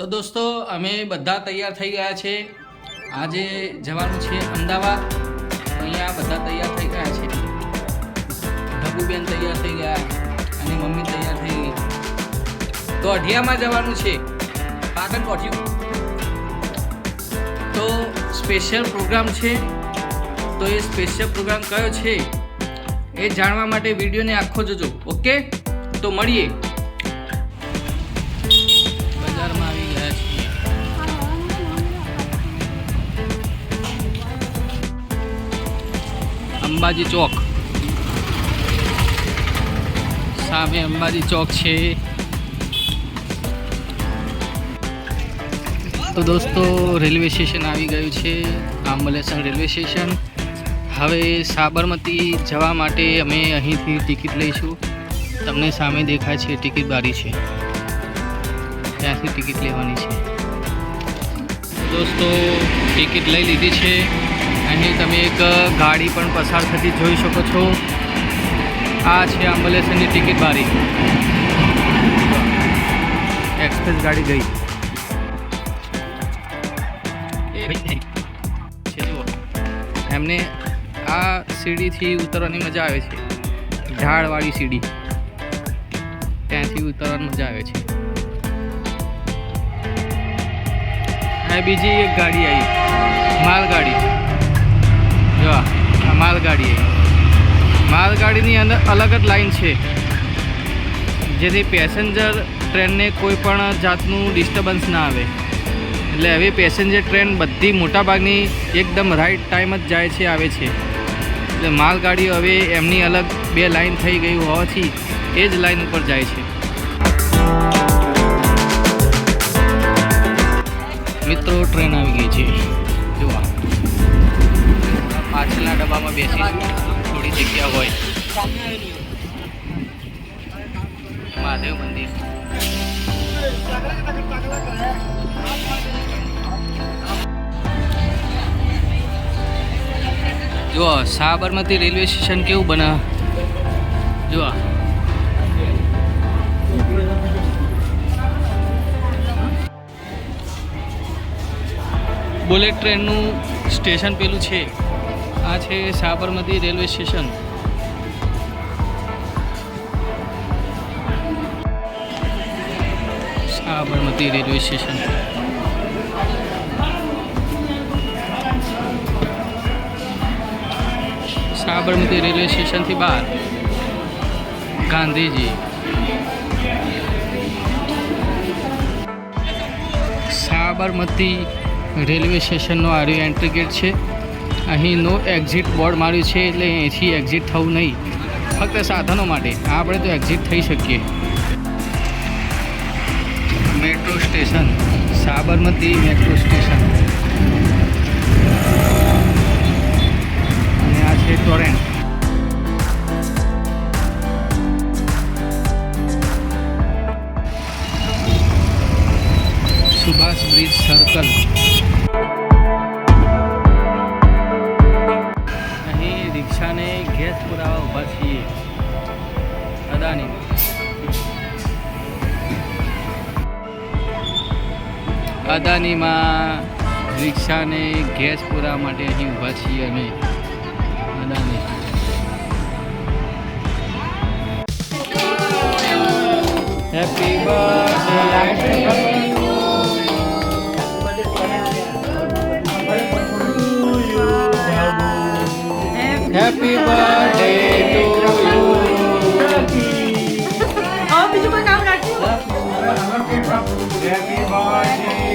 તો દોસ્તો અમે બધા તૈયાર થઈ ગયા છે. આજે જવાનું છે અમદાવાદ. અહીંયા બધા તૈયાર થઈ ગયા છે. ઢબુબેન તૈયાર થઈ ગયા અને મમ્મી તૈયાર થઈ ગઈ. તો અઢિયામાં જવાનું છે, પાટણ કોઠ્યું. તો સ્પેશિયલ પ્રોગ્રામ છે. તો એ સ્પેશિયલ પ્રોગ્રામ કયો છે એ જાણવા માટે વિડીયોને આખો જોજો. ઓકે, તો મળીએ. બજારમાં આવી ગયા છીએ. અંબાજી ચોક, સામે અંબાજી ચોક છે. તો દોસ્તો રેલવે સ્ટેશન આવી ગયું છે, આંબલેસણ રેલવે સ્ટેશન. હવે સાબરમતી જવા માટે અમે અહીંથી ટિકિટ લઈશું. તમને સામે દેખાય છે ટિકિટ બારી છે, ત્યાંથી ટિકિટ લેવાની છે. દોસ્તો ટિકિટ લઈ લીધી છે. અહીં તમે એક ગાડી પણ પસાર થતી જોઈ શકો છો. આ છે આંબલેસણની ટિકિટ બારી. એક્સપ્રેસ ગાડી ગઈ. એમને આ સીડીથી ઉતરવાની મજા આવે છે, ઢાળવાળી સીડી, ત્યાંથી ઉતરવાની મજા આવે છે. આ બીજી એક ગાડી આવી, માલગાડી. જો આ માલગાડી આવી. માલગાડીની અંદર અલગ જ લાઈન છે, જેથી પેસેન્જર ટ્રેનને કોઈ પણ જાતનું ડિસ્ટર્બન્સ ના આવે. એટલે હવે પેસેન્જર ટ્રેન બધી મોટાભાગની એકદમ રાઈટ ટાઈમ જ જાય છે, આવે છે. એટલે માલગાડીઓ હવે એમની અલગ બે લાઈન થઈ ગઈ હોવાથી એ જ લાઈન ઉપર જાય છે. મિત્રો ટ્રેન આવી ગઈ છે. જોવા પાછળના ડબ્બામાં બેસીશું, થોડી જગ્યા હોય. મહાદેવ મંદિર. જો સાબરમતી રેલવે સ્ટેશન કેવું બને. જો બુલેટ ટ્રેનનું સ્ટેશન પેલું છે. આ છે Sabarmati railway station. Sabarmati railway station. Sabarmati railway સ્ટેશનથી બહાર ગાંધીજી. સાબરમતી રેલવે સ્ટેશનનો આ એન્ટ્રી ગેટ છે. અહીં નો એક્ઝિટ બોર્ડ માર્યું છે, એટલે અહીંથી એક્ઝિટ થવું નહીં, ફક્ત સાધનો માટે. આપણે તો એક્ઝિટ થઈ શકીએ. Metro station, Sabarmati metro station. અને આ છે ટોરેન્ટ. Subhash bridge circle. અહીં રિક્ષાને ગેસ પુરાવા ઊભા છીએ અદાની. અદાનીમાં રિક્ષાને ગેસ પુરાવા માટે અહીં ઊભા છીએ અમે. Adani. Happy birthday. Happy birthday to you. બીજું કોઈ કામ રાખજો. Happy birthday